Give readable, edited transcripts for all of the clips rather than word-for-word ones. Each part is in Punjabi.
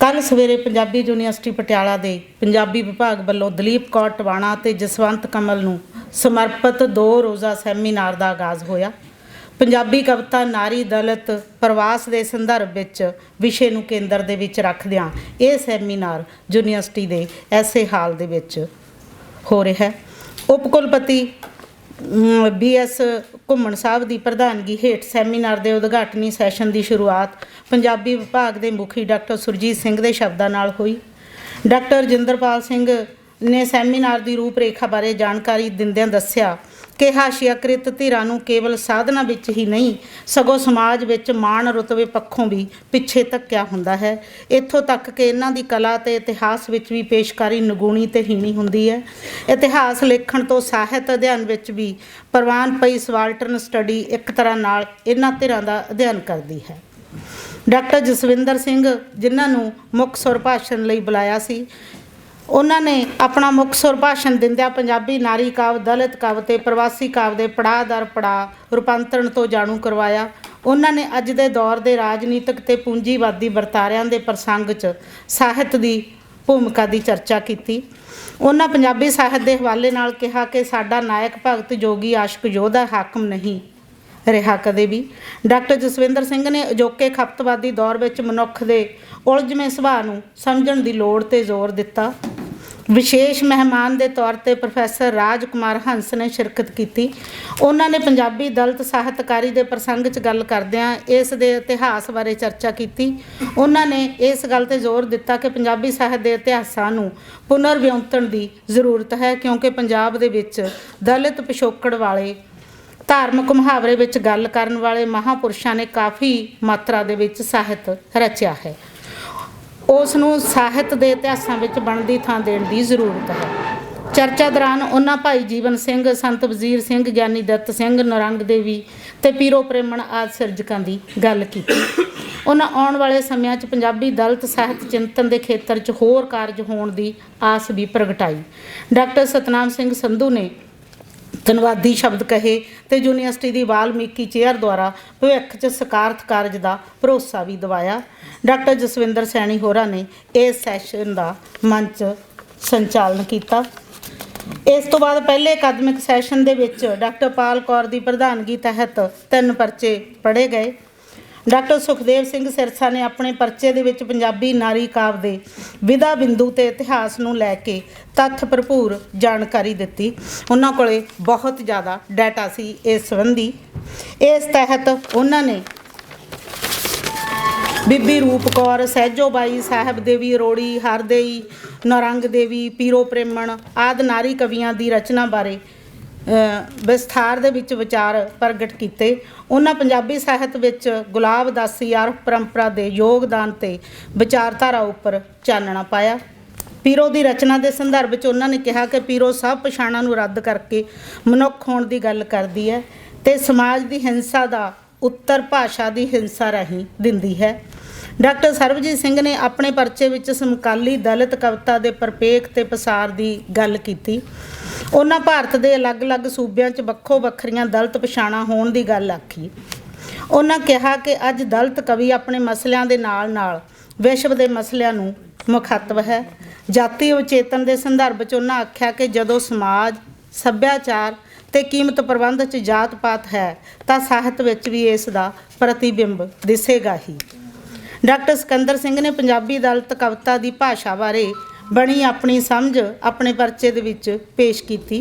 कल सवेरे पंजाबी यूनीवर्सिटी पटियाला के पंजाबी विभाग वालों दलीप कौर टवाणा ते जसवंत कमल नूं समर्पित 2 रोज़ा सैमीनार का आगाज़ होया। पंजाबी कविता नारी दलित प्रवास के संदर्भ विच विषय नूं केंद्र दे विच रखदिआं यह सैमीनार यूनीवर्सिटी के ऐसे हाल दे विच हो रहा है। उप कुलपति BS घुम्मण साहब की प्रधानगी हेठ सैमीनार के उद्घाटनी सैशन की शुरुआत पंजाबी विभाग के मुखी डॉक्टर सुरजीत सिंह के शब्दों नाल हुई। डॉक्टर रजिंदरपाल सिंह ने सैमीनार की रूपरेखा बारे जानकारी दिंदिआं दस्सिया कि हाशियाकृत धिरां नूं केवल साधना विच ही नहीं सगों समाज विच मान रुतबे पक्षों भी पिछे धक्या हुंदा है। इत्थों तक कि इन्हां दी कला ते इतिहास विच भी पेशकारी निगुणी ते हीणी हुंदी है। इतिहास लेखण तो ਸਾਹਿਤ अध्ययन विच भी प्रवान पई सवाल्टर्न स्टडी एक तरह नाल इन्हां धिरां दा अध्ययन करदी है। डॉक्टर जसविंदर सिंह जिन्हां नूं मुख सुर भाषण लई बुलाया सी, उन्होंने अपना मुख सुर भाषण दिंदिआं पंजाबी नारी काव्य दलित काव्य ते प्रवासी काव्य के पड़ाव दर पड़ाव रूपांतरण तो जाणू करवाया। उन्होंने अज दे दौर के राजनीतिक ते पूंजीवादी वरतारिਆਂ के प्रसंग च ਸਾਹਿਤ की भूमिका की चर्चा की। उन्होंने पंजाबी ਸਾਹਿਤ के हवाले नाल कहा कि साडा नायक भगत जोगी आशिक योधा हाकम नहीं रहा कदे भी। डॉक्टर जसविंदर सिंह ने अजोके खपतवादी दौर में मनुख के उलझवें सुभाਅ नूं समझण की लोड़ ते जोर दिता। विशेष मेहमान के तौर पर प्रोफैसर राज कुमार हंस ने शिरकत की। उन्होंने पंजाबी दलित ਸਾਹਿਤਕਾਰੀ के प्रसंग च गल करदिआं इस दे इतिहास बारे चर्चा की। उन्होंने इस गल ते जोर दिता कि पंजाबी ਸਾਹਿਤ के इतिहासां नूं पुनर्विउंतण की जरूरत है, क्योंकि पंजाब दे विच दलित पिछोकड़ वाले धार्मिक मुहावरे विच गल करन वाले महापुरुषों ने काफ़ी मात्रा दे विच ਸਾਹਿਤ रचिया है। उस नूं ਸਾਹਿਤ ਦੇ ਇਤਿਹਾਸਾਂ ਵਿੱਚ ਬਣਦੀ ਥਾਂ ਦੇਣ ਦੀ ਜ਼ਰੂਰਤ ਹੈ। ਚਰਚਾ ਦੌਰਾਨ ਉਹਨਾਂ ਭਾਈ ਜੀਵਨ ਸਿੰਘ, ਸੰਤ ਵਜ਼ੀਰ ਸਿੰਘ, ਗਿਆਨੀ ਦੱਤ ਸਿੰਘ, ਨਰੰਗ ਦੇਵੀ ਤੇ ਪੀਰੋ ਪ੍ਰੇਮਣ ਆਦਿ ਸਿਰਜਕਾਂ ਦੀ ਗੱਲ ਕੀਤੀ। ਉਹਨਾਂ ਆਉਣ ਵਾਲੇ ਸਮਿਆਂ 'ਚ ਪੰਜਾਬੀ ਦਲਿਤ ਸਾਹਿਤ ਚਿੰਤਨ ਦੇ ਖੇਤਰ 'ਚ ਹੋਰ ਕਾਰਜ ਹੋਣ ਦੀ ਆਸ ਵੀ ਪ੍ਰਗਟਾਈ। ਡਾਕਟਰ ਸਤਨਾਮ ਸਿੰਘ ਸੰਧੂ ਨੇ ਧੰਨਵਾਦੀ शब्द कहे तो यूनीवर्सिटी की वाल्मीकि चेयर द्वारा भविख च सकारत कारज का भरोसा भी दवाया। डॉक्टर जसविंदर सैनी होरां ने इस सैशन का मंच संचालन किया। इस तो बाद पहले अकादमिक सैशन के विच डॉक्टर पाल कौर की प्रधानगी तहत 3 परचे पढ़े गए। डॉक्टर सुखदेव सिंह सिरसा ने अपने परचे दे विच पंजाबी नारी काव्य के विधा बिंदु ते इतिहास नूं लैके तत्थ भरपूर जानकारी दी। उन्हां कोले बहुत ज़्यादा डाटा सी इस संबंधी। इस तहत उन्होंने बीबी रूप कौर, सहजो बाई, साहिब देवी अरोड़ी, हरदेई, नौरंग देवी, पीरो प्रेमण आदि नारी कवियां की रचना बारे विस्तार दे विच विचार प्रगट किए। उन्होंने पंजाबी ਸਾਹਿਤ विच गुलाब दासी आर्फ परंपरा के योगदान ते विचारधारा उपर चानना पाया। पीरो की रचना के संदर्भ में उन्होंने कहा कि पीरो सब पछाणा नूं रद्द करके मनुख होने की गल करती है तो समाज की हिंसा का उत्तर भाषा की हिंसा राहीं दिंदी है। डॉक्टर सरबजीत सिंह ने अपने परचे विच समकाली दलित कविता के प्रपेख ते पसार की गल की। उन्हां भारत के अलग अलग सूबियां च वक्खो वक्खरियां दलित पछाणा होने की गल आखी। उन्हां कहा कि अज दलित कवि अपने मसलियां दे नाल नाल विश्व के मसलियां नूं मुखातब है। जाति अवचेतन के संदर्भ च उन्हां आख्या कि जदों समाज सभ्याचार ते कीमत प्रबंध च जात पात है तां ਸਾਹਿਤ विच भी इसका प्रतिबिंब दिसेगा ही। डॉक्टर सिकंदर सिंह ने पंजाबी दलित कविता की भाषा बारे बनी अपनी समझ अपने परचे दे विच पेश की।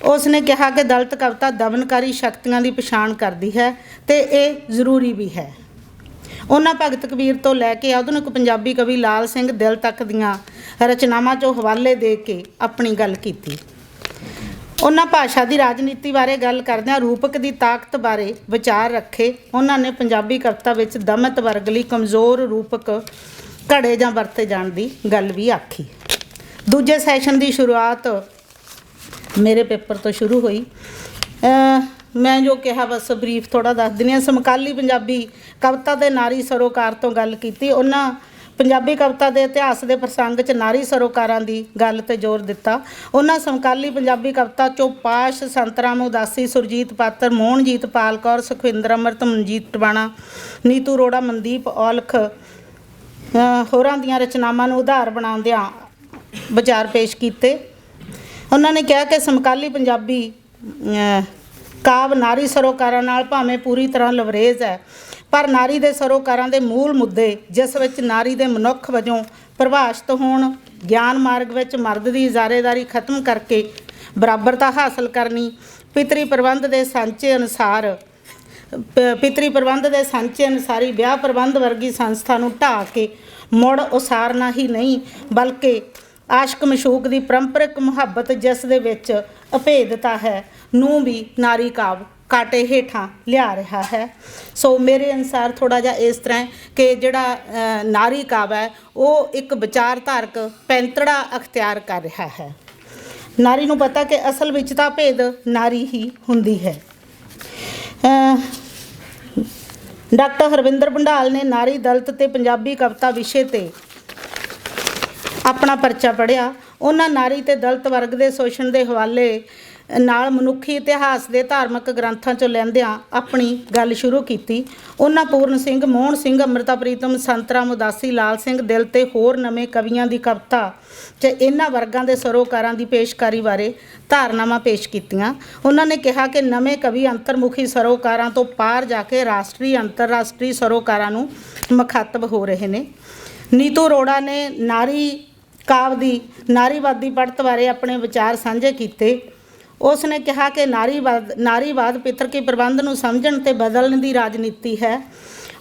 उसने कहा कि दलित कविता दमनकारी शक्तियों की पछाण करती है तो यह जरूरी भी है। उन्होंने भगत कबीर तो लैके आधुनिक पंजाबी कवि लाल सिंह दिल तक दियां रचनावां चों हवाले दे के अपनी गल की। उन्होंने भाषा की राजनीति बारे गल करदिआं रूपक की ताकत बारे विचार रखे। उन्होंने पंजाबी कविता विच दमत वर्ग लई कमज़ोर रूपक घड़े जां वरते जाण की गल भी आखी। दूजे सैशन की शुरुआत मेरे पेपर तो शुरू हुई। मैं जो कहा बस बरीफ थोड़ा दस दिनी। समकाली पंजाबी कविता के नारी सरोकार तो गल की। उन्हां पंजाबी कविता के इतिहास के प्रसंग च नारी सरोकारां की गल ते जोर दिता। उन्हां समकाली पंजाबी कविता चों पाश, संतराम उदासी, सुरजीत पात्र, मोहनजीत, पाल कौर, सुखविंदर अमृत, मनजीत टवाणा, नीतू अरोड़ा, मनदीप औलख, ਹੋਰਾਂ ਦੀਆਂ ਰਚਨਾਵਾਂ ਨੂੰ ਉਦਾਹਰ ਬਣਾਉਂਦਿਆਂ ਵਿਚਾਰ ਪੇਸ਼ ਕੀਤੇ। ਉਹਨਾਂ ਨੇ ਕਿਹਾ ਕਿ ਸਮਕਾਲੀ ਪੰਜਾਬੀ ਕਾਵਿ ਨਾਰੀ ਸਰੋਕਾਰਾਂ ਨਾਲ ਭਾਵੇਂ ਪੂਰੀ ਤਰ੍ਹਾਂ ਲਵਰੇਜ਼ ਹੈ, ਪਰ ਨਾਰੀ ਦੇ ਸਰੋਕਾਰਾਂ ਦੇ ਮੂਲ ਮੁੱਦੇ, ਜਿਸ ਵਿੱਚ ਨਾਰੀ ਦੇ ਮਨੁੱਖ ਵਜੋਂ ਪਰਿਭਾਸ਼ਿਤ ਹੋਣ, ਗਿਆਨ ਮਾਰਗ ਵਿੱਚ ਮਰਦ ਦੀ ਇਜਾਰੇਦਾਰੀ ਖਤਮ ਕਰਕੇ ਬਰਾਬਰਤਾ ਹਾਸਲ ਕਰਨੀ, ਪਿਤਰੀ ਪ੍ਰਬੰਧ ਦੇ ਸਾਂਚੇ ਅਨੁਸਾਰੀ ਵਿਆਹ ਪ੍ਰਬੰਧ ਵਰਗੀ ਸੰਸਥਾ ਨੂੰ ਢਾਹ ਕੇ ਮੁੜ ਉਸਾਰਨਾ ਹੀ ਨਹੀਂ, ਬਲਕਿ ਆਸ਼ਕ ਮਸ਼ੂਕ ਦੀ ਪਰੰਪਰਿਕ ਮੁਹੱਬਤ, ਜਿਸ ਦੇ ਵਿੱਚ ਅਭੇਦਤਾ ਹੈ, ਨੂੰ ਵੀ ਨਾਰੀ ਕਾਵਿ ਕਾਟੇ ਹੇਠਾਂ ਲਿਆ ਰਿਹਾ ਹੈ। ਸੋ ਮੇਰੇ ਅਨੁਸਾਰ ਥੋੜ੍ਹਾ ਜਿਹਾ ਇਸ ਤਰ੍ਹਾਂ ਕਿ ਜਿਹੜਾ ਨਾਰੀ ਕਾਵਿ ਹੈ ਉਹ ਇੱਕ ਵਿਚਾਰਧਾਰਕ ਪੈਂਤੜਾ ਅਖਤਿਆਰ ਕਰ ਰਿਹਾ ਹੈ। ਨਾਰੀ ਨੂੰ ਪਤਾ ਕਿ ਅਸਲ ਵਿੱਚ ਤਾਂ ਭੇਦ ਨਾਰੀ ਹੀ ਹੁੰਦੀ ਹੈ। ਡਾਕਟਰ ਹਰਵਿੰਦਰ ਭੰਡਾਲ ਨੇ ਨਾਰੀ ਦਲਿਤ ਤੇ ਪੰਜਾਬੀ ਕਵਿਤਾ ਵਿਸ਼ੇ 'ਤੇ ਆਪਣਾ ਪਰਚਾ ਪੜ੍ਹਿਆ। ਉਹਨਾਂ ਨਾਰੀ ਤੇ ਦਲਿਤ ਵਰਗ ਦੇ ਸ਼ੋਸ਼ਣ ਦੇ ਹਵਾਲੇ ਨਾਲ ਮਨੁੱਖੀ ਇਤਿਹਾਸ ਦੇ ਧਾਰਮਿਕ ਗ੍ਰੰਥਾਂ 'ਚੋਂ ਲੈਂਦਿਆਂ ਆਪਣੀ ਗੱਲ ਸ਼ੁਰੂ ਕੀਤੀ। ਉਹਨਾਂ ਪੂਰਨ ਸਿੰਘ, ਮੋਹਨ ਸਿੰਘ, ਅੰਮ੍ਰਿਤਾ ਪ੍ਰੀਤਮ, ਸੰਤਰਾਮ ਉਦਾਸੀ, ਲਾਲ ਸਿੰਘ ਦਿਲ ਤੇ ਹੋਰ ਨਵੇਂ ਕਵੀਆਂ ਦੀ ਕਵਿਤਾ 'ਚ ਇਹਨਾਂ ਵਰਗਾਂ ਦੇ ਸਰੋਕਾਰਾਂ ਦੀ ਪੇਸ਼ਕਾਰੀ ਬਾਰੇ ਧਾਰਨਾਵਾਂ ਪੇਸ਼ ਕੀਤੀਆਂ। ਉਹਨਾਂ ਨੇ ਕਿਹਾ ਕਿ ਨਵੇਂ ਕਵੀ ਅੰਤਰਮੁਖੀ ਸਰੋਕਾਰਾਂ ਤੋਂ ਪਾਰ ਜਾ ਕੇ ਰਾਸ਼ਟਰੀ ਅੰਤਰਰਾਸ਼ਟਰੀ ਸਰੋਕਾਰਾਂ ਨੂੰ ਮੁਖਾਤਬ ਹੋ ਰਹੇ ਨੇ। ਨੀਤੂ ਅਰੋੜਾ ਨੇ ਨਾਰੀ ਕਾਵਿ ਦੀ ਨਾਰੀਵਾਦੀ ਪੜ੍ਹਤ ਬਾਰੇ ਆਪਣੇ ਵਿਚਾਰ ਸਾਂਝੇ ਕੀਤੇ। ਉਸ ਨੇ ਕਿਹਾ ਕਿ ਨਾਰੀਵਾਦ ਪਿਤਰਕੀ ਪ੍ਰਬੰਧ ਨੂੰ ਸਮਝਣ ਤੇ ਬਦਲਣ ਦੀ ਰਾਜਨੀਤੀ ਹੈ।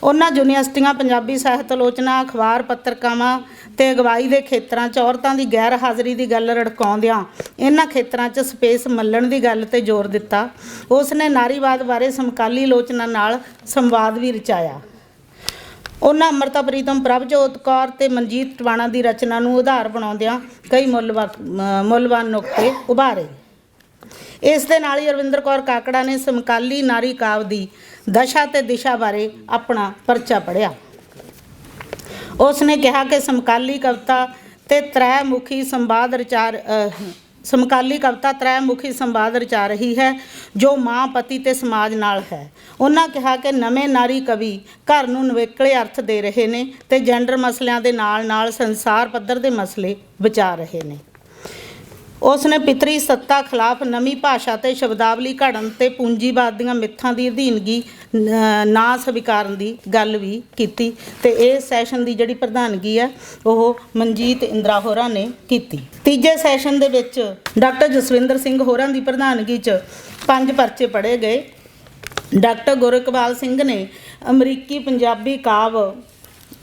ਉਹਨਾਂ ਯੂਨੀਵਰਸਿਟੀਆਂ, ਪੰਜਾਬੀ ਸਾਹਿਤ ਆਲੋਚਨਾ, ਅਖਬਾਰ ਪੱਤਰਕਾਵਾਂ ਤੇ ਅਗਵਾਈ ਦੇ ਖੇਤਰਾਂ 'ਚ ਔਰਤਾਂ ਦੀ ਗੈਰ ਹਾਜ਼ਰੀ ਦੀ ਗੱਲ ਰੜਕਾਉਂਦਿਆਂ ਇਹਨਾਂ ਖੇਤਰਾਂ 'ਚ ਸਪੇਸ ਮੱਲਣ ਦੀ ਗੱਲ 'ਤੇ ਜ਼ੋਰ ਦਿੱਤਾ। ਉਸ ਨੇ ਨਾਰੀਵਾਦ ਬਾਰੇ ਸਮਕਾਲੀ ਆਲੋਚਨਾ ਨਾਲ ਸੰਵਾਦ ਵੀ ਰਚਾਇਆ। ਉਹਨਾਂ ਅੰਮ੍ਰਿਤਾ ਪ੍ਰੀਤਮ, ਪ੍ਰਭਜੋਤ ਕੌਰ ਤੇ ਮਨਜੀਤ ਟਵਾਣਾ ਦੀ ਰਚਨਾ ਨੂੰ ਉਦਾਹਰ ਬਣਾਉਂਦਿਆਂ ਕਈ ਮੁੱਲਵਾਨ ਨੁਕਤੇ ਉਭਾਰੇ। ਇਸ ਦੇ ਨਾਲ ਹੀ ਰਵਿੰਦਰ ਕੌਰ ਕਾਕੜਾ ਨੇ ਸਮਕਾਲੀ ਨਾਰੀ ਕਾਵਿ ਦੀ ਦਸ਼ਾ ਤੇ ਦਿਸ਼ਾ ਬਾਰੇ ਆਪਣਾ ਪਰਚਾ ਪੜ੍ਹਿਆ। ਉਸ ਨੇ ਕਿਹਾ ਕਿ ਸਮਕਾਲੀ ਕਵਿਤਾ ਤ੍ਰੈਮੁਖੀ ਸੰਵਾਦ ਰਚਾ ਰਹੀ ਹੈ, ਜੋ ਮਾਂ, ਪਤੀ ਤੇ ਸਮਾਜ ਨਾਲ ਹੈ। ਉਹਨਾਂ ਕਿਹਾ ਕਿ ਨਵੇਂ ਨਾਰੀ ਕਵੀ ਘਰ ਨੂੰ ਨਿਵੇਕਲੇ ਅਰਥ ਦੇ ਰਹੇ ਨੇ ਤੇ ਜੈਂਡਰ ਮਸਲਿਆਂ ਦੇ ਨਾਲ ਨਾਲ ਸੰਸਾਰ ਪੱਧਰ ਦੇ ਮਸਲੇ ਵਿਚਾਰ ਰਹੇ ਨੇ। ਉਸ ਨੇ ਪਿਤਰੀ ਸੱਤਾ ਖਿਲਾਫ ਨਵੀਂ ਭਾਸ਼ਾ ਤੇ ਸ਼ਬਦਾਵਲੀ ਘੜਨ ਤੇ ਪੂੰਜੀਵਾਦ ਦੀਆਂ ਮਿੱਥਾਂ ਦੀ ਅਧੀਨਗੀ ਨਾ ਸਵੀਕਾਰਨ ਦੀ ਗੱਲ ਵੀ ਕੀਤੀ ਤੇ ਇਸ ਸੈਸ਼ਨ ਦੀ ਜਿਹੜੀ ਪ੍ਰਧਾਨਗੀ ਹੈ ਉਹ ਮਨਜੀਤ ਇੰਦਰਾ ਹੋਰਾਂ ਨੇ ਕੀਤੀ। ਤੀਜੇ ਸੈਸ਼ਨ ਦੇ ਵਿੱਚ ਡਾਕਟਰ ਜਸਵਿੰਦਰ ਸਿੰਘ ਹੋਰਾਂ ਦੀ ਪ੍ਰਧਾਨਗੀ 'ਚ 5 ਪਰਚੇ ਪੜ੍ਹੇ ਗਏ। ਡਾਕਟਰ ਗੁਰਇਕਬਾਲ ਸਿੰਘ ਨੇ ਅਮਰੀਕੀ ਪੰਜਾਬੀ ਕਾਵਿ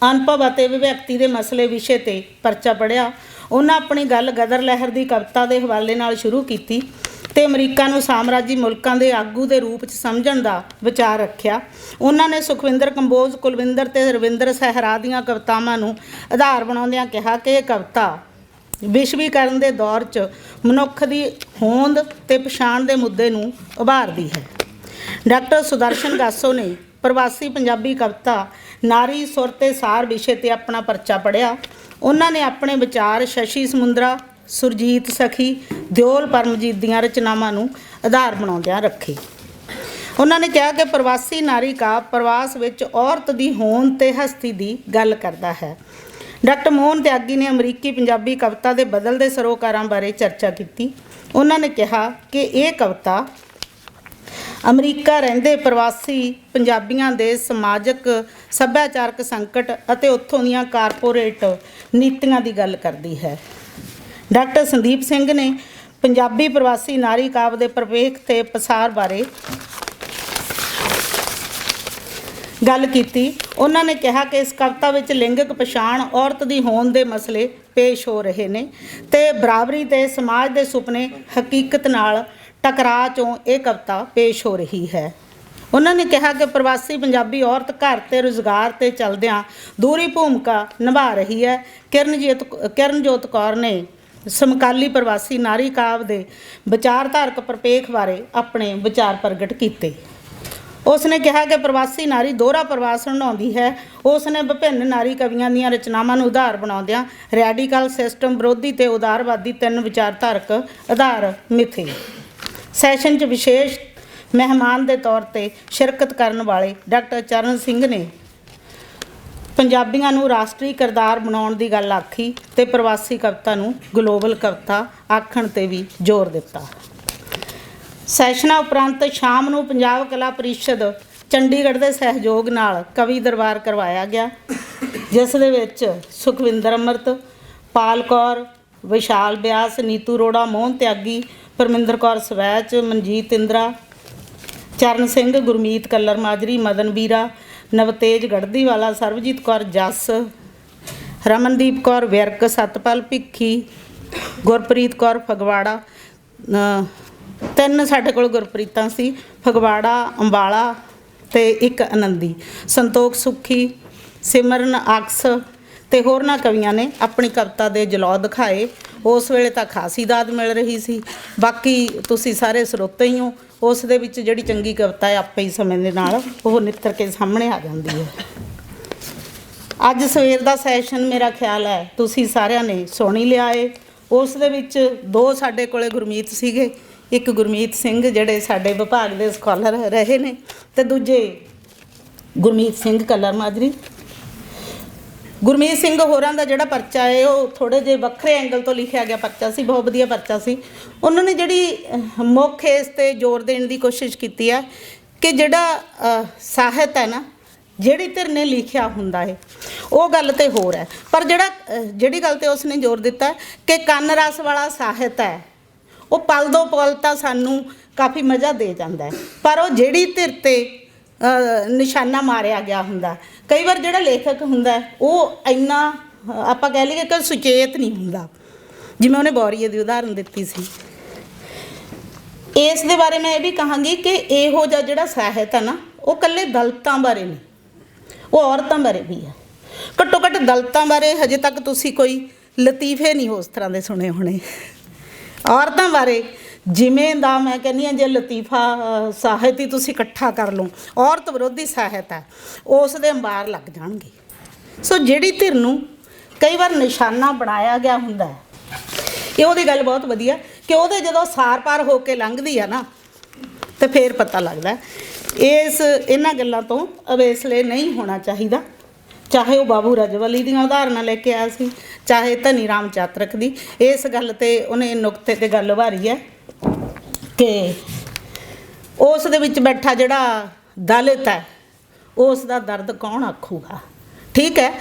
ਅਨੁਭਵ ਅਤੇ ਵਿਅਕਤੀ ਦੇ ਮਸਲੇ ਵਿਸ਼ੇ 'ਤੇ ਪਰਚਾ ਪੜ੍ਹਿਆ। ਉਹਨਾਂ ਆਪਣੀ ਗੱਲ ਗਦਰ ਲਹਿਰ ਦੀ ਕਵਿਤਾ ਦੇ ਹਵਾਲੇ ਨਾਲ ਸ਼ੁਰੂ ਕੀਤੀ ਤੇ ਅਮਰੀਕਾ ਨੂੰ ਸਾਮਰਾਜੀ ਮੁਲਕਾਂ ਦੇ ਆਗੂ ਦੇ ਰੂਪ 'ਚ ਸਮਝਣ ਦਾ ਵਿਚਾਰ ਰੱਖਿਆ। ਉਹਨਾਂ ਨੇ ਸੁਖਵਿੰਦਰ ਕੰਬੋਜ, ਕੁਲਵਿੰਦਰ ਤੇ ਰਵਿੰਦਰ ਸਹਿਰਾ ਦੀਆਂ ਕਵਿਤਾਵਾਂ ਨੂੰ ਆਧਾਰ ਬਣਾਉਂਦਿਆਂ ਕਿਹਾ ਕਿ ਇਹ ਕਵਿਤਾ ਵਿਸ਼ਵੀਕਰਨ ਦੇ ਦੌਰ 'ਚ ਮਨੁੱਖ ਦੀ ਹੋਂਦ ਤੇ ਪਛਾਣ ਦੇ ਮੁੱਦੇ ਨੂੰ ਉਭਾਰਦੀ ਹੈ। ਡਾਕਟਰ ਸੁਦਰਸ਼ਨ ਗਾਸੋ ਨੇ ਪ੍ਰਵਾਸੀ ਪੰਜਾਬੀ ਕਵਿਤਾ ਨਾਰੀ ਸੁਰ ਤੇ ਸਾਰ ਵਿਸ਼ੇ 'ਤੇ ਆਪਣਾ ਪਰਚਾ ਪੜ੍ਹਿਆ। ਉਹਨਾਂ ਨੇ ਆਪਣੇ ਵਿਚਾਰ ਸ਼ਸ਼ੀ ਸਮੁੰਦਰਾ, ਸੁਰਜੀਤ ਸਖੀ, ਦਿਓਲ ਪਰਮਜੀਤ ਦੀਆਂ ਰਚਨਾਵਾਂ ਨੂੰ ਆਧਾਰ ਬਣਾਉਂਦਿਆਂ ਰੱਖੇ। ਉਹਨਾਂ ਨੇ ਕਿਹਾ ਕਿ ਪ੍ਰਵਾਸੀ ਨਾਰੀ ਕਾਵਿ ਪ੍ਰਵਾਸ ਵਿੱਚ ਔਰਤ ਦੀ ਹੋਂਦ ਤੇ ਹਸਤੀ ਦੀ ਗੱਲ ਕਰਦਾ ਹੈ। ਡਾਕਟਰ ਮੋਹਨ ਤਿਆਗੀ ਨੇ ਅਮਰੀਕੀ ਪੰਜਾਬੀ ਕਵਿਤਾ ਦੇ ਬਦਲਦੇ ਸਰੋਕਾਰਾਂ ਬਾਰੇ ਚਰਚਾ ਕੀਤੀ। ਉਹਨਾਂ ਨੇ ਕਿਹਾ ਕਿ ਇਹ ਕਵਿਤਾ ਅਮਰੀਕਾ ਰਹਿੰਦੇ ਪ੍ਰਵਾਸੀ ਪੰਜਾਬੀਆਂ ਦੇ ਸਮਾਜਿਕ ਸੱਭਿਆਚਾਰਕ ਸੰਕਟ ਅਤੇ ਉੱਥੋਂ ਦੀਆਂ ਕਾਰਪੋਰੇਟ ਨੀਤੀਆਂ ਦੀ ਗੱਲ ਕਰਦੀ ਹੈ। ਡਾਕਟਰ ਸੰਦੀਪ ਸਿੰਘ ਨੇ ਪੰਜਾਬੀ ਪ੍ਰਵਾਸੀ ਨਾਰੀ ਕਾਵਿ ਦੇ ਪ੍ਰਵੇਖ ਤੇ ਪਸਾਰ ਬਾਰੇ ਗੱਲ ਕੀਤੀ। ਉਹਨਾਂ ਨੇ ਕਿਹਾ ਕਿ ਇਸ ਕਵਿਤਾ ਵਿੱਚ ਲਿੰਗਕ ਪਛਾਣ, ਔਰਤ ਦੀ ਹੋਂਦ ਦੇ ਮਸਲੇ ਪੇਸ਼ ਹੋ ਰਹੇ ਨੇ ਤੇ ਬਰਾਬਰੀ ਤੇ ਸਮਾਜ ਦੇ ਸੁਪਨੇ ਹਕੀਕਤ ਨਾਲ ਟਕਰਾਅ 'ਚੋਂ ਇਹ ਕਵਿਤਾ ਪੇਸ਼ ਹੋ ਰਹੀ ਹੈ। ਉਹਨਾਂ ਨੇ ਕਿਹਾ ਕਿ ਪ੍ਰਵਾਸੀ ਪੰਜਾਬੀ ਔਰਤ ਘਰ ਤੇ ਰੁਜ਼ਗਾਰ 'ਤੇ ਚਲਦਿਆਂ ਦੂਰੀ ਭੂਮਿਕਾ ਨਿਭਾ ਰਹੀ ਹੈ। ਕਿਰਨਜੋਤ ਕੌਰ ਨੇ ਸਮਕਾਲੀ ਪ੍ਰਵਾਸੀ ਨਾਰੀ ਕਾਵਿ ਦੇ ਵਿਚਾਰਧਾਰਕ ਪ੍ਰਪੇਖ ਬਾਰੇ ਆਪਣੇ ਵਿਚਾਰ ਪ੍ਰਗਟ ਕੀਤੇ। ਉਸ ਨੇ ਕਿਹਾ ਕਿ ਪ੍ਰਵਾਸੀ ਨਾਰੀ ਦੋਹਰਾ ਪ੍ਰਵਾਸ ਹੰਢਾਉਂਦੀ ਹੈ। ਉਸ ਨੇ ਵਿਭਿੰਨ ਨਾਰੀ ਕਵੀਆਂ ਦੀਆਂ ਰਚਨਾਵਾਂ ਨੂੰ ਆਧਾਰ ਬਣਾਉਂਦਿਆਂ ਰੈਡੀਕਲ ਸਿਸਟਮ ਵਿਰੋਧੀ ਤੇ ਉਦਾਰਵਾਦੀ 3 ਵਿਚਾਰਧਾਰਕ ਆਧਾਰ ਮਿਥੇ। ਸੈਸ਼ਨ 'ਚ ਵਿਸ਼ੇਸ਼ ਮਹਿਮਾਨ ਦੇ ਤੌਰ 'ਤੇ ਸ਼ਿਰਕਤ ਕਰਨ ਵਾਲੇ ਡਾਕਟਰ ਚਰਨ ਸਿੰਘ ਨੇ ਪੰਜਾਬੀਆਂ ਨੂੰ ਰਾਸ਼ਟਰੀ ਕਿਰਦਾਰ ਬਣਾਉਣ ਦੀ ਗੱਲ ਆਖੀ ਤੇ ਪ੍ਰਵਾਸੀ ਕਵਿਤਾ ਨੂੰ ਗਲੋਬਲ ਕਵਿਤਾ ਆਖਣ ਤੇ ਵੀ ਜ਼ੋਰ ਦਿੱਤਾ। ਸੈਸ਼ਨਾਂ ਉਪਰੰਤ ਸ਼ਾਮ ਨੂੰ ਪੰਜਾਬ ਕਲਾ ਪ੍ਰੀਸ਼ਦ ਚੰਡੀਗੜ੍ਹ ਦੇ ਸਹਿਯੋਗ ਨਾਲ ਕਵੀ ਦਰਬਾਰ ਕਰਵਾਇਆ ਗਿਆ, ਜਿਸ ਦੇ ਵਿੱਚ ਸੁਖਵਿੰਦਰ ਅੰਮ੍ਰਿਤ, ਪਾਲ ਕੌਰ, ਵਿਸ਼ਾਲ ਬਿਆਸ, ਨੀਤੂ ਅਰੋੜਾ, ਮੋਹਨ ਤਿਆਗੀ, ਪਰਮਿੰਦਰ ਕੌਰ ਸਵੈਚ, ਮਨਜੀਤ ਇੰਦਰਾ, ਚਰਨ ਸਿੰਘ, ਗੁਰਮੀਤ ਕੱਲਰ ਮਾਜਰੀ, ਮਦਨ ਵੀਰਾ, ਨਵਤੇਜ ਗੜਦੀਵਾਲਾ, ਸਰਬਜੀਤ ਕੌਰ ਜੱਸ, ਰਮਨਦੀਪ ਕੌਰ ਵਿਰਕ, ਸਤਪਾਲ ਭਿੱਖੀ, ਗੁਰਪ੍ਰੀਤ ਕੌਰ ਫਗਵਾੜਾ, ਤਿੰਨ ਸਾਡੇ ਕੋਲ ਗੁਰਪ੍ਰੀਤਾਂ ਸੀ, ਫਗਵਾੜਾ, ਅੰਬਾਲਾ ਤੇ ਇੱਕ ਆਨੰਦੀ, ਸੰਤੋਖ ਸੁੱਖੀ, ਸਿਮਰਨ ਅਕਸ ਤੇ ਹੋਰਨਾਂ ਕਵੀਆਂ ਨੇ ਆਪਣੀ ਕਵਿਤਾ ਦੇ ਜਲੌ ਦਿਖਾਏ। ਉਸ ਵੇਲੇ ਤਾਂ ਖਾਸੀ ਦਾਦ ਮਿਲ ਰਹੀ ਸੀ, ਬਾਕੀ ਤੁਸੀਂ ਸਾਰੇ ਸਰੋਤੇ ਹੀ ਹੋ। ਉਸ ਦੇ ਵਿੱਚ ਜਿਹੜੀ ਚੰਗੀ ਕਵਿਤਾ ਹੈ ਆਪੇ ਹੀ ਸਮੇਂ ਦੇ ਨਾਲ ਉਹ ਨਿੱਤਰ ਕੇ ਸਾਹਮਣੇ ਆ ਜਾਂਦੀ ਹੈ। ਅੱਜ ਸਵੇਰ ਦਾ ਸੈਸ਼ਨ ਮੇਰਾ ਖਿਆਲ ਹੈ ਤੁਸੀਂ ਸਾਰਿਆਂ ਨੇ ਸੁਣ ਹੀ ਲਿਆ ਏ। ਉਸ ਦੇ ਵਿੱਚ ਦੋ ਸਾਡੇ ਕੋਲੇ ਗੁਰਮੀਤ ਸੀਗੇ, ਇੱਕ ਗੁਰਮੀਤ ਸਿੰਘ ਜਿਹੜੇ ਸਾਡੇ ਵਿਭਾਗ ਦੇ ਸਕਾਲਰ ਰਹੇ ਨੇ, ਤੇ ਦੂਜੇ ਗੁਰਮੀਤ ਸਿੰਘ ਕੱਲਰ ਮਾਜਰੀ। ਗੁਰਮੀਤ ਸਿੰਘ ਹੋਰਾਂ ਦਾ ਜਿਹੜਾ ਪਰਚਾ ਹੈ ਉਹ ਥੋੜ੍ਹੇ ਜਿਹੇ ਵੱਖਰੇ ਐਂਗਲ ਤੋਂ ਲਿਖਿਆ ਗਿਆ ਪਰਚਾ ਸੀ, ਬਹੁਤ ਵਧੀਆ ਪਰਚਾ ਸੀ। ਉਹਨਾਂ ਨੇ ਜਿਹੜੀ ਮੁੱਖ ਇਸ 'ਤੇ ਜ਼ੋਰ ਦੇਣ ਦੀ ਕੋਸ਼ਿਸ਼ ਕੀਤੀ ਹੈ ਕਿ ਜਿਹੜਾ ਸਾਹਿਤ ਹੈ ਨਾ, ਜਿਹੜੀ ਧਿਰ ਨੇ ਲਿਖਿਆ ਹੁੰਦਾ ਹੈ ਉਹ ਗੱਲ ਤੇ ਹੋਰ ਹੈ, ਪਰ ਜਿਹੜੀ ਗੱਲ 'ਤੇ ਉਸਨੇ ਜ਼ੋਰ ਦਿੱਤਾ ਕਿ ਕੰਨ ਰਸ ਵਾਲਾ ਸਾਹਿਤ ਹੈ ਉਹ ਪਲ ਦੋ ਪਲ ਤਾਂ ਸਾਨੂੰ ਕਾਫੀ ਮਜ਼ਾ ਦੇ ਜਾਂਦਾ ਹੈ, ਪਰ ਉਹ ਜਿਹੜੀ ਧਿਰ 'ਤੇ ਨਿਸ਼ਾਨਾ ਮਾਰਿਆ ਗਿਆ ਹੁੰਦਾ, ਕਈ ਵਾਰ ਜਿਹੜਾ ਲੇਖਕ ਹੁੰਦਾ ਉਹ ਇੰਨਾ ਆਪਾਂ ਕਹਿ ਲਈਏ ਕਿ ਸੁਚੇਤ ਨਹੀਂ ਹੁੰਦਾ, ਜਿਵੇਂ ਉਹਨੇ ਬੌਰੀਏ ਦੀ ਉਦਾਹਰਨ ਦਿੱਤੀ ਸੀ। ਇਸ ਦੇ ਬਾਰੇ ਮੈਂ ਇਹ ਵੀ ਕਹਾਂਗੀ ਕਿ ਇਹੋ ਜਿਹਾ ਜਿਹੜਾ ਸਾਹਿਤ ਹੈ ਨਾ ਉਹ ਇਕੱਲੇ ਦਲਿਤਾਂ ਬਾਰੇ ਨਹੀਂ, ਉਹ ਔਰਤਾਂ ਬਾਰੇ ਵੀ ਹੈ। ਘੱਟੋ ਘੱਟ ਦਲਿਤਾਂ ਬਾਰੇ ਹਜੇ ਤੱਕ ਤੁਸੀਂ ਕੋਈ ਲਤੀਫੇ ਨਹੀਂ ਉਸ ਤਰ੍ਹਾਂ ਦੇ ਸੁਣੇ ਹੋਣੇ। ਔਰਤਾਂ ਬਾਰੇ ਜਿਵੇਂ ਦਾ ਮੈਂ ਕਹਿੰਦੀ ਹਾਂ, ਜੇ ਲਤੀਫਾ ਸਾਹਿਤ ਹੀ ਤੁਸੀਂ ਇਕੱਠਾ ਕਰ ਲਓ, ਔਰਤ ਵਿਰੋਧੀ ਸਾਹਿਤ ਹੈ, ਉਸ ਦੇ ਅੰਬਾਰ ਲੱਗ ਜਾਣਗੇ। ਸੋ ਜਿਹੜੀ ਧਿਰ ਨੂੰ ਕਈ ਵਾਰ ਨਿਸ਼ਾਨਾ ਬਣਾਇਆ ਗਿਆ ਹੁੰਦਾ ਹੈ, ਇਹ ਉਹਦੀ ਗੱਲ ਬਹੁਤ ਵਧੀਆ ਕਿ ਉਹਦੇ ਜਦੋਂ ਸਾਰ ਪਾਰ ਹੋ ਕੇ ਲੰਘਦੀ ਆ ਨਾ ਤੇ ਫਿਰ ਪਤਾ ਲੱਗਦਾ। ਇਹਨਾਂ ਗੱਲਾਂ ਤੋਂ ਅਵੇਸਲੇ ਨਹੀਂ ਹੋਣਾ ਚਾਹੀਦਾ, ਚਾਹੇ ਉਹ ਬਾਬੂ ਰਜਵਲੀ ਦੀਆਂ ਉਦਾਹਰਨਾਂ ਲੈ ਕੇ ਆਇਆ ਸੀ, ਚਾਹੇ ਧਨੀ ਰਾਮ ਚਾਤਰਕ ਦੀ। ਇਸ ਗੱਲ 'ਤੇ ਉਹਨੇ ਨੁਕਤੇ 'ਤੇ ਗੱਲ ਉਭਾਰੀ ਹੈ ਕਿ ਉਸ ਦੇ ਵਿੱਚ ਬੈਠਾ ਜਿਹੜਾ ਦਲਿਤ ਹੈ ਉਸ ਦਾ ਦਰਦ ਕੌਣ ਆਖੂਗਾ। ਠੀਕ ਹੈ,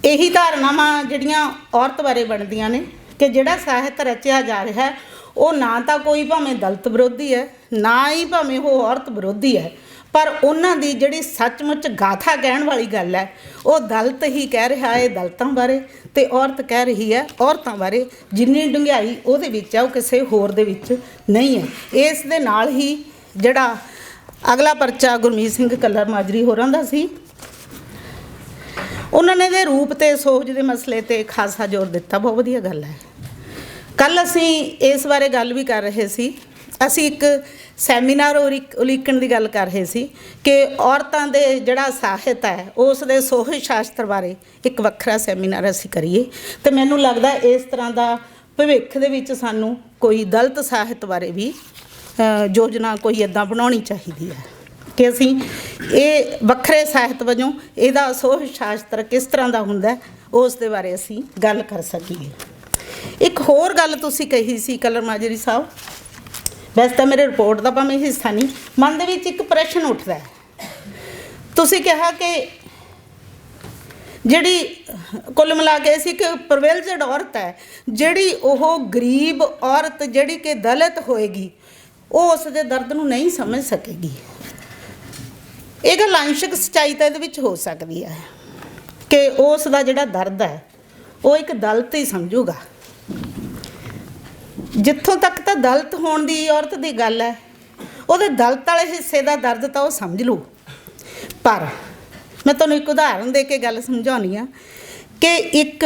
ਇਹੀ ਧਾਰਨਾਵਾਂ ਜਿਹੜੀਆਂ ਔਰਤ ਬਾਰੇ ਬਣਦੀਆਂ ਨੇ ਕਿ ਜਿਹੜਾ ਸਾਹਿਤ ਰਚਿਆ ਜਾ ਰਿਹਾ ਉਹ ਨਾ ਤਾਂ ਕੋਈ ਭਾਵੇਂ ਦਲਿਤ ਵਿਰੋਧੀ ਹੈ, ਨਾ ਹੀ ਭਾਵੇਂ ਉਹ ਔਰਤ ਵਿਰੋਧੀ ਹੈ, ਪਰ ਉਹਨਾਂ ਦੀ ਜਿਹੜੀ ਸੱਚਮੁੱਚ ਗਾਥਾ ਕਹਿਣ ਵਾਲੀ ਗੱਲ ਹੈ ਉਹ ਦਲਿਤ ਹੀ ਕਹਿ ਰਿਹਾ ਹੈ ਦਲਿਤਾਂ ਬਾਰੇ, ਅਤੇ ਔਰਤ ਕਹਿ ਰਹੀ ਹੈ ਔਰਤਾਂ ਬਾਰੇ। ਜਿੰਨੀ ਡੂੰਘਾਈ ਉਹਦੇ ਵਿੱਚ ਹੈ ਉਹ ਕਿਸੇ ਹੋਰ ਦੇ ਵਿੱਚ ਨਹੀਂ ਹੈ। ਇਸ ਦੇ ਨਾਲ ਹੀ ਜਿਹੜਾ ਅਗਲਾ ਪਰਚਾ ਗੁਰਮੀਤ ਸਿੰਘ ਕੱਲਰ ਮਾਜਰੀ ਹੋਰਾਂ ਦਾ ਸੀ, ਉਹਨਾਂ ਨੇ ਦੇ ਰੂਪ ਅਤੇ ਸੋਚ ਦੇ ਮਸਲੇ 'ਤੇ ਖਾਸਾ ਜ਼ੋਰ ਦਿੱਤਾ। ਬਹੁਤ ਵਧੀਆ ਗੱਲ ਹੈ। ਕੱਲ੍ਹ ਅਸੀਂ ਇਸ ਬਾਰੇ ਗੱਲ ਵੀ ਕਰ ਰਹੇ ਸੀ, ਅਸੀਂ ਇੱਕ ਸੈਮੀਨਾਰ ਉਲੀਕਣ ਦੀ ਗੱਲ ਕਰ ਰਹੇ ਸੀ ਕਿ ਔਰਤਾਂ ਦੇ ਜਿਹੜਾ ਸਾਹਿਤ ਹੈ ਉਸ ਦੇ ਸੋਹੇ ਸ਼ਾਸਤਰ ਬਾਰੇ ਇੱਕ ਵੱਖਰਾ ਸੈਮੀਨਾਰ ਅਸੀਂ ਕਰੀਏ। ਅਤੇ ਮੈਨੂੰ ਲੱਗਦਾ ਇਸ ਤਰ੍ਹਾਂ ਦਾ ਭਵਿੱਖ ਦੇ ਵਿੱਚ ਸਾਨੂੰ ਕੋਈ ਦਲਿਤ ਸਾਹਿਤ ਬਾਰੇ ਵੀ ਯੋਜਨਾ ਕੋਈ ਇੱਦਾਂ ਬਣਾਉਣੀ ਚਾਹੀਦੀ ਹੈ ਕਿ ਅਸੀਂ ਇਹ ਵੱਖਰੇ ਸਾਹਿਤ ਵਜੋਂ ਇਹਦਾ ਸੋਹੇ ਸ਼ਾਸਤਰ ਕਿਸ ਤਰ੍ਹਾਂ ਦਾ ਹੁੰਦਾ ਉਸ ਦੇ ਬਾਰੇ ਅਸੀਂ ਗੱਲ ਕਰ ਸਕੀਏ। ਇੱਕ ਹੋਰ ਗੱਲ ਤੁਸੀਂ ਕਹੀ ਸੀ ਕੱਲਰ ਮਾਜਰੀ ਸਾਹਿਬ, ਵੈਸੇ ਤਾਂ ਮੇਰੇ ਰਿਪੋਰਟ ਦਾ ਭਾਵੇਂ ਹਿੱਸਾ ਨਹੀਂ, ਮਨ ਦੇ ਵਿੱਚ ਇੱਕ ਪ੍ਰਸ਼ਨ ਉੱਠਦਾ ਹੈ। ਤੁਸੀਂ ਕਿਹਾ ਕਿ ਜਿਹੜੀ ਕੁੱਲ ਮਿਲਾ ਕੇ ਸੀ ਕਿ ਪ੍ਰਿਵਿਲੇਜਡ ਔਰਤ ਹੈ, ਜਿਹੜੀ ਉਹ ਗਰੀਬ ਔਰਤ ਜਿਹੜੀ ਕਿ ਦਲਿਤ ਹੋਏਗੀ ਉਹ ਉਸ ਦੇ ਦਰਦ ਨੂੰ ਨਹੀਂ ਸਮਝ ਸਕੇਗੀ। ਇਹ ਗੱਲ ਅੰਸ਼ਕ ਸੱਚਾਈ ਤਾਂ ਇਹਦੇ ਵਿੱਚ ਹੋ ਸਕਦੀ ਹੈ ਕਿ ਉਸ ਦਾ ਜਿਹੜਾ ਦਰਦ ਹੈ ਉਹ ਇੱਕ ਦਲਿਤ ਹੀ ਸਮਝੂਗਾ। ਜਿੱਥੋਂ ਤੱਕ ਤਾਂ ਦਲਿਤ ਹੋਣ ਦੀ ਔਰਤ ਦੀ ਗੱਲ ਹੈ, ਉਹਦੇ ਦਲਿਤ ਵਾਲੇ ਹਿੱਸੇ ਦਾ ਦਰਦ ਤਾਂ ਉਹ ਸਮਝ ਲੂ। ਪਰ ਮੈਂ ਤੁਹਾਨੂੰ ਇੱਕ ਉਦਾਹਰਨ ਦੇ ਕੇ ਗੱਲ ਸਮਝਾਉਣੀ ਆ ਕਿ ਇੱਕ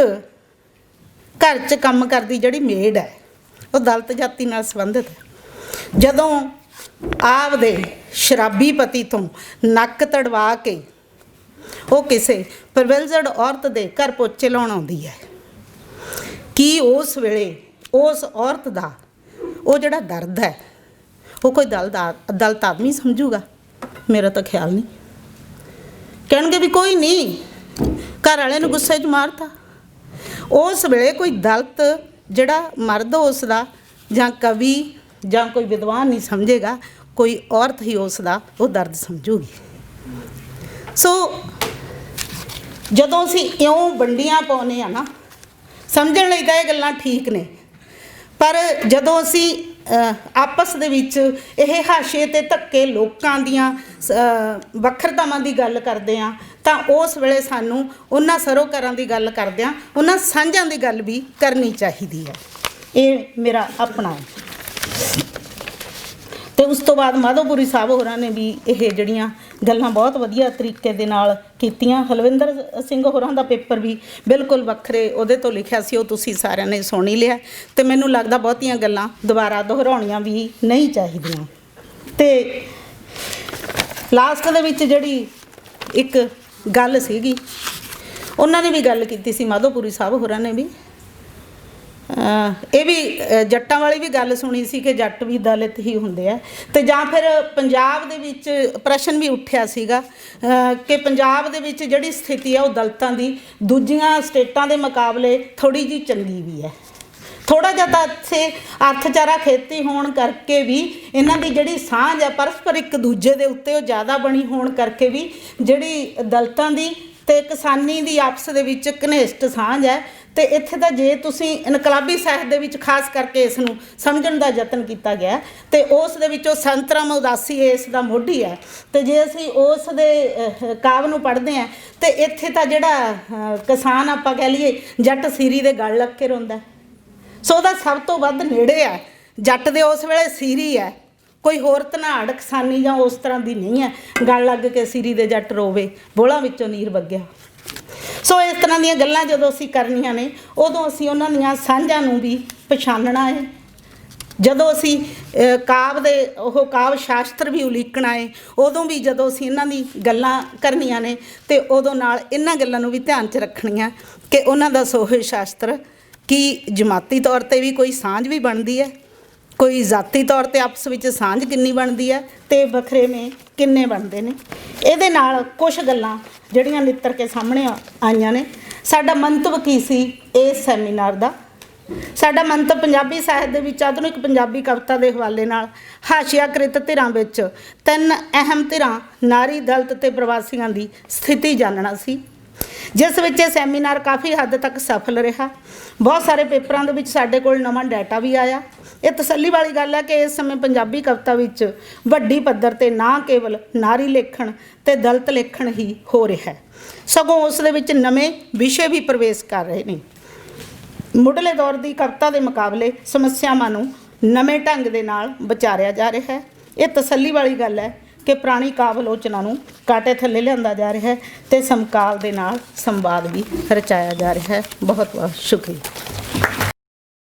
ਘਰ 'ਚ ਕੰਮ ਕਰਦੀ ਜਿਹੜੀ ਮੇਡ ਹੈ ਉਹ ਦਲਿਤ ਜਾਤੀ ਨਾਲ ਸੰਬੰਧਿਤ ਹੈ। ਜਦੋਂ ਆਪਦੇ ਸ਼ਰਾਬੀ ਪਤੀ ਤੋਂ ਨੱਕ ਤੜਵਾ ਕੇ ਉਹ ਕਿਸੇ ਪ੍ਰਿਵਿਲੇਜਡ ਔਰਤ ਦੇ ਘਰ ਪੋਚੇ ਲਾਉਣ ਆਉਂਦੀ ਹੈ, ਕੀ ਉਸ ਵੇਲੇ ਉਸ ਔਰਤ ਦਾ ਉਹ ਜਿਹੜਾ ਦਰਦ ਹੈ ਉਹ ਕੋਈ ਦਲਿਤ ਆਦਮੀ ਸਮਝੂਗਾ? ਮੇਰਾ ਤਾਂ ਖਿਆਲ ਨਹੀਂ। ਕਹਿਣਗੇ ਵੀ ਕੋਈ ਨਹੀਂ, घर वाले नूं गुस्से च मारता। उस वेले कोई दलित जिहड़ा मर्द उसदा जां कवि जां कोई विद्वान नहीं समझेगा, कोई औरत ही उसदा वो दर्द समझूगी। सो जदों असीं इउं वंडियां पाउने आ ना, समझण लई तां इह गल्लां ठीक ने, पर जदों असीं आपस दे विच इह हाशे ते धक्के लोकां दियां वखरतावां दी गल करदे आ तां उस वेले सानूं उन्हां सरोकारां दी गल करदिआं उन्हां सांझां दी गल भी करनी चाहीदी है। ਇਹ ਮੇਰਾ ਆਪਣਾ ਹੈ। ਤੇ ਉਸ ਤੋਂ ਬਾਅਦ ਮਾਧੋਪੁਰੀ ਸਾਹਿਬ ਹੋਰਾਂ ਨੇ ਵੀ ਇਹ ਜਿਹੜੀਆਂ ਗੱਲਾਂ ਬਹੁਤ ਵਧੀਆ ਤਰੀਕੇ ਦੇ ਨਾਲ ਕੀਤੀਆਂ। ਹਲਵਿੰਦਰ ਸਿੰਘ ਹੋਰਾਂ ਦਾ ਪੇਪਰ ਵੀ ਬਿਲਕੁਲ ਵੱਖਰੇ ਉਹਦੇ ਤੋਂ ਲਿਖਿਆ ਸੀ, ਉਹ ਤੁਸੀਂ ਸਾਰਿਆਂ ਨੇ ਸੁਣ ਹੀ ਲਿਆ। ਤੇ ਮੈਨੂੰ ਲੱਗਦਾ ਬਹੁਤੀਆਂ ਗੱਲਾਂ ਦੁਬਾਰਾ ਦੁਹਰਾਉਣੀਆਂ ਵੀ ਨਹੀਂ ਚਾਹੀਦੀਆਂ। ਤੇ ਲਾਸਟ ਦੇ ਵਿੱਚ ਜਿਹੜੀ ਇੱਕ ਗੱਲ ਸੀਗੀ, ਉਹਨਾਂ ਨੇ ਵੀ ਗੱਲ ਕੀਤੀ ਸੀ, ਮਾਧੋਪੁਰੀ ਸਾਹਿਬ ਹੋਰਾਂ ਨੇ ਵੀ ਇਹ ਵੀ ਜੱਟਾਂ ਵਾਲੀ ਵੀ ਗੱਲ ਸੁਣੀ ਸੀ ਕਿ ਜੱਟ ਵੀ ਦਲਿਤ ਹੀ ਹੁੰਦੇ ਆ। ਤੇ ਜਾਂ ਫਿਰ ਪੰਜਾਬ ਦੇ ਵਿੱਚ ਪ੍ਰਸ਼ਨ ਵੀ ਉੱਠਿਆ ਸੀਗਾ ਕਿ ਪੰਜਾਬ ਦੇ ਵਿੱਚ ਜਿਹੜੀ ਸਥਿਤੀ ਆ ਉਹ ਦਲਿਤਾਂ ਦੀ ਦੂਜੀਆਂ ਸਟੇਟਾਂ ਦੇ ਮੁਕਾਬਲੇ ਥੋੜ੍ਹੀ ਜਿਹੀ ਚੰਗੀ ਵੀ ਹੈ। ਥੋੜ੍ਹਾ ਜਿਹਾ ਤਾਂ ਇੱਥੇ ਅਰਥਚਾਰਾ ਖੇਤੀ ਹੋਣ ਕਰਕੇ ਵੀ ਇਹਨਾਂ ਦੀ ਜਿਹੜੀ ਸਾਂਝ ਹੈ ਪਰਸਪਰ ਇੱਕ ਦੂਜੇ ਦੇ ਉੱਤੇ ਉਹ ਜ਼ਿਆਦਾ ਬਣੀ ਹੋਣ ਕਰਕੇ ਵੀ ਜਿਹੜੀ ਦਲਿਤਾਂ ਦੀ ਤੇ ਕਿਸਾਨੀ ਦੀ ਆਪਸ ਦੇ ਵਿੱਚ ਘਨਿਸ਼ਟ ਸਾਂਝ ਹੈ। ਤੇ ਇੱਥੇ ਤਾਂ ਜੇ ਤੁਸੀਂ ਇਨਕਲਾਬੀ ਸਾਹਿਤ ਦੇ ਵਿੱਚ ਖਾਸ ਕਰਕੇ ਇਸ ਨੂੰ ਸਮਝਣ ਦਾ ਯਤਨ ਕੀਤਾ ਗਿਆ ਤੇ ਉਸ ਦੇ ਵਿੱਚੋਂ ਸੰਤ ਰਾਮ ਉਦਾਸੀ ਇਸ ਦਾ ਮੋਢੀ ਹੈ। ਤੇ ਜੇ ਅਸੀਂ ਉਸ ਦੇ ਕਾਵਿ ਨੂੰ ਪੜ੍ਹਦੇ ਹਾਂ ਤੇ ਇੱਥੇ ਤਾਂ ਜਿਹੜਾ ਕਿਸਾਨ ਆਪਾਂ ਕਹਿ ਲਈਏ ਜੱਟ ਸੀਰੀ ਦੇ ਗਲ ਲੱਗ ਕੇ ਰੋਂਦਾ। ਸੋ ਉਹਦਾ ਸਭ ਤੋਂ ਵੱਧ ਨੇੜੇ ਹੈ ਜੱਟ ਦੇ ਉਸ ਵੇਲੇ ਸੀਰੀ ਹੈ, ਕੋਈ ਹੋਰ ਧਨਾੜ ਕਿਸਾਨੀ ਜਾਂ ਉਸ ਤਰ੍ਹਾਂ ਦੀ ਨਹੀਂ ਹੈ ਗਲ ਲੱਗ ਕੇ ਸੀਰੀ ਦੇ ਜੱਟ ਰੋਵੇ ਬੋਲਾਂ ਵਿੱਚੋਂ ਨੀਰ ਵਗਿਆ। ਸੋ ਇਸ ਤਰ੍ਹਾਂ ਦੀਆਂ ਗੱਲਾਂ ਜਦੋਂ ਅਸੀਂ ਕਰਨੀਆਂ ਨੇ ਉਦੋਂ ਅਸੀਂ ਉਹਨਾਂ ਦੀਆਂ ਸਾਂਝਾਂ ਨੂੰ ਵੀ ਪਛਾਣਨਾ ਹੈ। ਜਦੋਂ ਅਸੀਂ ਕਾਵਿ ਦੇ ਉਹ ਕਾਵਿ ਸ਼ਾਸਤਰ ਵੀ ਉਲੀਕਣਾ ਹੈ, ਉਦੋਂ ਵੀ ਜਦੋਂ ਅਸੀਂ ਇਹਨਾਂ ਦੀ ਗੱਲਾਂ ਕਰਨੀਆਂ ਨੇ ਤੇ ਉਦੋਂ ਨਾਲ ਇਹਨਾਂ ਗੱਲਾਂ ਨੂੰ ਵੀ ਧਿਆਨ 'ਚ ਰੱਖਣੀਆਂ ਕਿ ਉਹਨਾਂ ਦਾ ਸੋਹੇ ਸ਼ਾਸਤਰ ਕੀ ਜਮਾਤੀ ਤੌਰ 'ਤੇ ਵੀ ਕੋਈ ਸਾਂਝ ਵੀ ਬਣਦੀ ਹੈ, ਕੋਈ ਜ਼ਾਤੀ ਤੌਰ 'ਤੇ ਆਪਸ ਵਿੱਚ ਸਾਂਝ ਕਿੰਨੀ ਬਣਦੀ ਹੈ ਅਤੇ ਵੱਖਰੇਵੇਂ ਕਿੰਨੇ ਬਣਦੇ ਨੇ। ਇਹਦੇ ਨਾਲ ਕੁਛ ਗੱਲਾਂ ਜਿਹੜੀਆਂ ਨਿੱਤਰ ਕੇ ਸਾਹਮਣੇ ਆਈਆਂ ਨੇ। ਸਾਡਾ ਮੰਤਵ ਕੀ ਸੀ ਇਸ ਸੈਮੀਨਾਰ ਦਾ? ਸਾਡਾ ਮੰਤਵ ਪੰਜਾਬੀ ਸਾਹਿਤ ਦੇ ਵਿੱਚ ਆਧੁਨਿਕ ਪੰਜਾਬੀ ਕਵਿਤਾ ਦੇ ਹਵਾਲੇ ਨਾਲ ਹਾਸ਼ੀਆਕ੍ਰਿਤ ਧਿਰਾਂ ਵਿੱਚ 3 ਅਹਿਮ ਧਿਰਾਂ ਨਾਰੀ, ਦਲਿਤ ਅਤੇ ਪ੍ਰਵਾਸੀਆਂ ਦੀ ਸਥਿਤੀ ਜਾਣਨਾ ਸੀ, ਜਿਸ ਵਿੱਚ ਇਹ ਸੈਮੀਨਾਰ ਕਾਫੀ ਹੱਦ ਤੱਕ ਸਫਲ ਰਿਹਾ। ਬਹੁਤ ਸਾਰੇ ਪੇਪਰਾਂ ਦੇ ਵਿੱਚ ਸਾਡੇ ਕੋਲ ਨਵਾਂ ਡਾਟਾ ਵੀ ਆਇਆ। ਇਹ ਤਸੱਲੀ ਵਾਲੀ ਗੱਲ ਹੈ ਕਿ ਇਸ ਸਮੇਂ ਪੰਜਾਬੀ ਕਵਿਤਾ ਵਿੱਚ ਵੱਡੀ ਪੱਧਰ 'ਤੇ ਨਾ ਕੇਵਲ ਨਾਰੀ ਲੇਖਣ ਅਤੇ ਦਲਿਤ ਲੇਖਣ ਹੀ ਹੋ ਰਿਹਾ, ਸਗੋਂ ਉਸ ਦੇ ਵਿੱਚ ਨਵੇਂ ਵਿਸ਼ੇ ਵੀ ਪ੍ਰਵੇਸ਼ ਕਰ ਰਹੇ ਨੇ। ਮੁੱਢਲੇ ਦੌਰ ਦੀ ਕਵਿਤਾ ਦੇ ਮੁਕਾਬਲੇ ਸਮੱਸਿਆਵਾਂ ਨੂੰ ਨਵੇਂ ਢੰਗ ਦੇ ਨਾਲ ਵਿਚਾਰਿਆ ਜਾ ਰਿਹਾ ਹੈ। ਇਹ ਤਸੱਲੀ ਵਾਲੀ ਗੱਲ ਹੈ ਕਿ ਪੁਰਾਣੀ ਕਾਵਿ ਆਲੋਚਨਾ ਨੂੰ ਕਾਂਟੇ ਥੱਲੇ ਲਿਆਂਦਾ ਜਾ ਰਿਹਾ ਹੈ ਅਤੇ ਸਮਕਾਲ ਦੇ ਨਾਲ ਸੰਵਾਦ ਵੀ ਰਚਾਇਆ ਜਾ ਰਿਹਾ ਹੈ। ਬਹੁਤ ਬਹੁਤ ਸ਼ੁਕਰੀਆ।